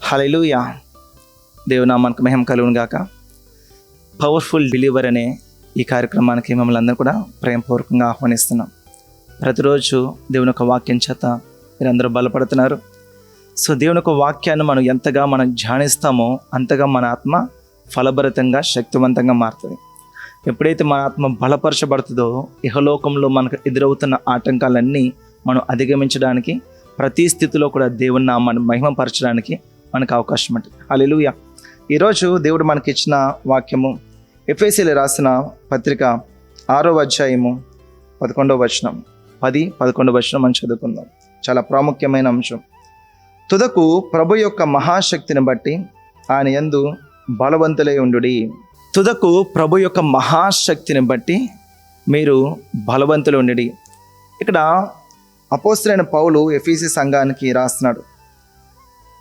హల్లెలూయా. దేవుని నామానికి మహిమ కలుగును గాక. పవర్ఫుల్ బిలీవర్ అనే ఈ కార్యక్రమానికి మిమ్మల్ని అందరూ కూడా ప్రేమపూర్వకంగా ఆహ్వానిస్తున్నాం. ప్రతిరోజు దేవుని యొక్క వాక్యం చేత మీరందరూ బలపడుతున్నారు. సో దేవుని యొక్క వాక్యాన్ని మనం ఎంతగా ధ్యానిస్తామో అంతగా మన ఆత్మ ఫలభరితంగా శక్తివంతంగా మారుతుంది. ఎప్పుడైతే మన ఆత్మ బలపరచబడుతుందో ఇహలోకంలో మనకు ఎదురవుతున్న ఆటంకాలన్నీ మనం అధిగమించడానికి, ప్రతి స్థితిలో కూడా దేవుని నామాన్ని మహిమపరచడానికి మనకు అవకాశం ఉంటుంది. హల్లెలూయా. ఈరోజు దేవుడు మనకి ఇచ్చిన వాక్యము ఎఫెసీయులకు రాసిన పత్రిక 6వ అధ్యాయము 11వ వచనం, 10-11వ వచనం మనం చదువుకుందాం. చాలా ప్రాముఖ్యమైన అంశం. తుదకు ప్రభు యొక్క మహాశక్తిని బట్టి ఆయన యందు బలవంతులై ఉండుడి. తుదకు ప్రభు యొక్క మహాశక్తిని బట్టి మీరు బలవంతులు ఉండుడి. ఇక్కడ అపోస్తలుడైన పౌలు ఎఫెసీ సంఘానికి రాస్తున్నాడు.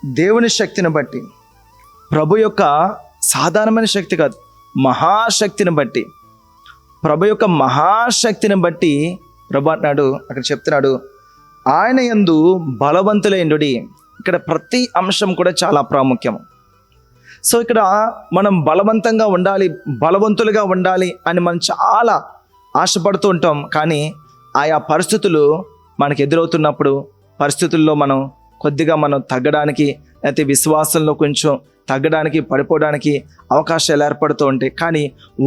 దేవుని శక్తిని బట్టి, ప్రభు యొక్క సాధారణమైన శక్తి కాదు, మహాశక్తిని బట్టి, ప్రభు యొక్క మహాశక్తిని బట్టి ప్రభు అంటున్నాడు, అక్కడ చెప్తున్నాడు ఆయన యందు బలవంతులై ఉండుడి. ఇక్కడ ప్రతి అంశం కూడా చాలా ప్రాముఖ్యం. సో ఇక్కడ మనం బలవంతంగా ఉండాలి, బలవంతులుగా ఉండాలి అని మనం చాలా ఆశపడుతూ ఉంటాం. కానీ ఆయా పరిస్థితులు మనకు ఎదురవుతున్నప్పుడు, పరిస్థితుల్లో మనం కొద్దిగా తగ్గడానికి, లేకపోతే విశ్వాసంలో కొంచెం తగ్గడానికి, పడిపోవడానికి అవకాశాలు ఏర్పడుతూ ఉంటాయి. కానీ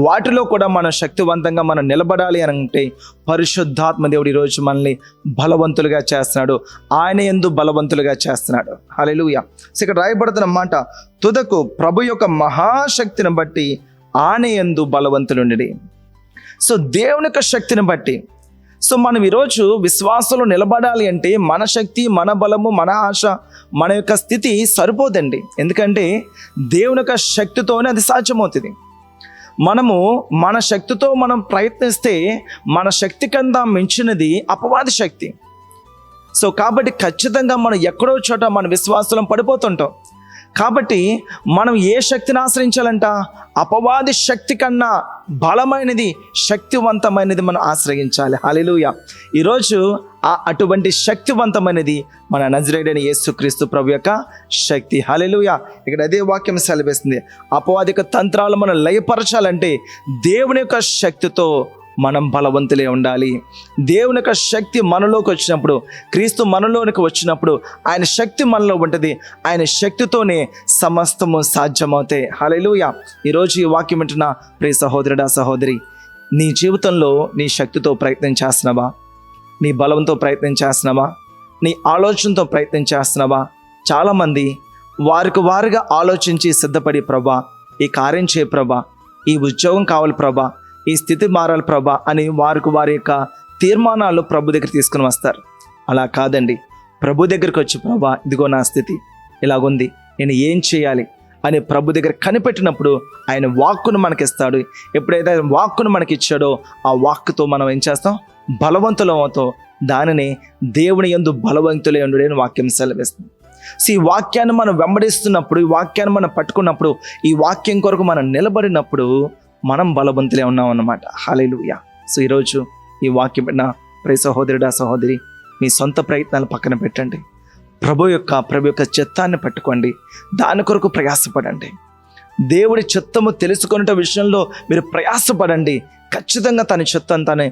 వాటిలో కూడా మనం శక్తివంతంగా నిలబడాలి అని అంటే పరిశుద్ధాత్మ దేవుడు ఈరోజు మనల్ని బలవంతులుగా చేస్తున్నాడు. ఆయన యందు బలవంతులుగా చేస్తున్నాడు. హల్లెలూయా. సో ఇక్కడ రాయబడుతున్న మాట, తుదకు ప్రభు యొక్క మహాశక్తిని బట్టి ఆయన యందు బలవంతులుండి. సో దేవుని యొక్క శక్తిని బట్టి, సో మనం ఈరోజు విశ్వాసంలో నిలబడాలి అంటే మన శక్తి, మన బలము, మన ఆశ, మన యొక్క స్థితి సరిపోదండి. ఎందుకంటే దేవుని యొక్క శక్తితోనే అది సాధ్యమవుతుంది. మనము మన శక్తితో ప్రయత్నిస్తే మన శక్తి కన్నా మించినది అపవాది శక్తి. సో కాబట్టి ఖచ్చితంగా మనం ఎక్కడో చోట మన విశ్వాసంలో పడిపోతుంటాం. కాబట్టి మనం ఏ శక్తిని ఆశ్రయించాలంట? అపవాది శక్తి కన్నా బలమైనది, శక్తివంతమైనది మనం ఆశ్రయించాలి. హల్లెలూయా. ఈరోజు అటువంటి శక్తివంతమైనది మన నజరేయుడైన యేసుక్రీస్తు ప్రభు యొక్క శక్తి. హల్లెలూయా. ఇక్కడ అదే వాక్యం సెలవిస్తుంది. అపవాదిక తంత్రాలు మనం లయపరచాలంటే దేవుని యొక్క శక్తితో మనం బలవంతులే ఉండాలి. దేవుని యొక్క శక్తి మనలోకి వచ్చినప్పుడు, క్రీస్తు మనలోనికి వచ్చినప్పుడు ఆయన శక్తి మనలో ఉంటుంది. ఆయన శక్తితోనే సమస్తము సాధ్యమవుతాయి. హల్లెలూయా. ఈరోజు ఈ వాక్యం వింటున్న ప్రియ సహోదరుడా, సహోదరి, నీ జీవితంలో నీ శక్తితో ప్రయత్నం చేస్తున్నావా? నీ బలంతో ప్రయత్నం చేస్తున్నావా? నీ ఆలోచనతో ప్రయత్నం చేస్తున్నావా? చాలామంది వారిగా ఆలోచించి సిద్ధపడి, ప్రభా ఈ కార్యం చేయ ప్రభా, ఈ ఉద్యోగం కావాలి ప్రభా, ఈ స్థితి మారాలి ప్రభా అని వారి యొక్క తీర్మానాలు ప్రభు దగ్గర తీసుకుని వస్తారు. అలా కాదండి. ప్రభు దగ్గరికి వచ్చి, ప్రభా ఇదిగో నా స్థితి ఇలాగుంది, నేను ఏం చేయాలి అని ప్రభు దగ్గర కనిపెట్టినప్పుడు ఆయన వాక్కును మనకిస్తాడు. ఎప్పుడైతే ఆయన వాక్కును మనకి ఇచ్చాడో ఆ వాక్కుతో మనం ఏం చేస్తాం? బలవంతులం అవుతాం. దానిని దేవుని యందు బలవంతులై ఉండుడి అని వాక్యం సెలవిస్తుంది. సో ఈ వాక్యాన్ని మనం వెంబడిస్తున్నప్పుడు, ఈ వాక్యాన్ని మనం పట్టుకున్నప్పుడు, ఈ వాక్యం కొరకు మనం నిలబడినప్పుడు మనం బలవంతులే ఉన్నాం అన్నమాట. హల్లెలూయా. సో ఈరోజు ఈ వాక్యం నా ప్రియ సహోదరుడా, సహోదరి, మీ సొంత ప్రయత్నాలు పక్కన పెట్టండి. ప్రభు యొక్క చిత్తాన్ని పట్టుకోండి. దాని కొరకు ప్రయాసపడండి. దేవుడి చిత్తము తెలుసుకునే విషయంలో మీరు ప్రయాసపడండి. ఖచ్చితంగా తన చిత్తం తను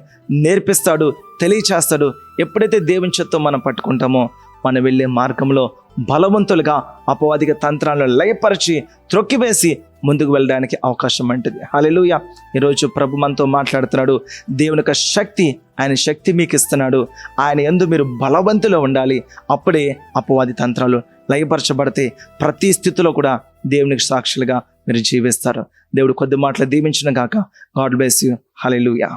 నేర్పిస్తాడు, తెలియచేస్తాడు. ఎప్పుడైతే దేవుని చిత్తం మనం పట్టుకుంటామో మనం వెళ్ళే మార్గంలో బలవంతులుగా అపవాదిక తంత్రాలను లయపరిచి త్రొక్కివేసి ముందుకు వెళ్ళడానికి అవకాశం ఉంటుంది. హల్లెలూయా. ఈరోజు ప్రభు మనతో మాట్లాడుతున్నాడు. దేవుని యొక్క శక్తి, ఆయన శక్తి మీకు ఇస్తున్నాడు. ఆయన యందు మీరు బలవంతులు ఉండాలి. అప్పుడే అపవాది తంత్రాలు లయపరచబడితే ప్రతి స్థితిలో కూడా దేవునికి సాక్షులుగా మీరు జీవిస్తారు. దేవుడు కొద్ది మాటలు దీవించిన గాక. God bless you. హల్లెలూయా.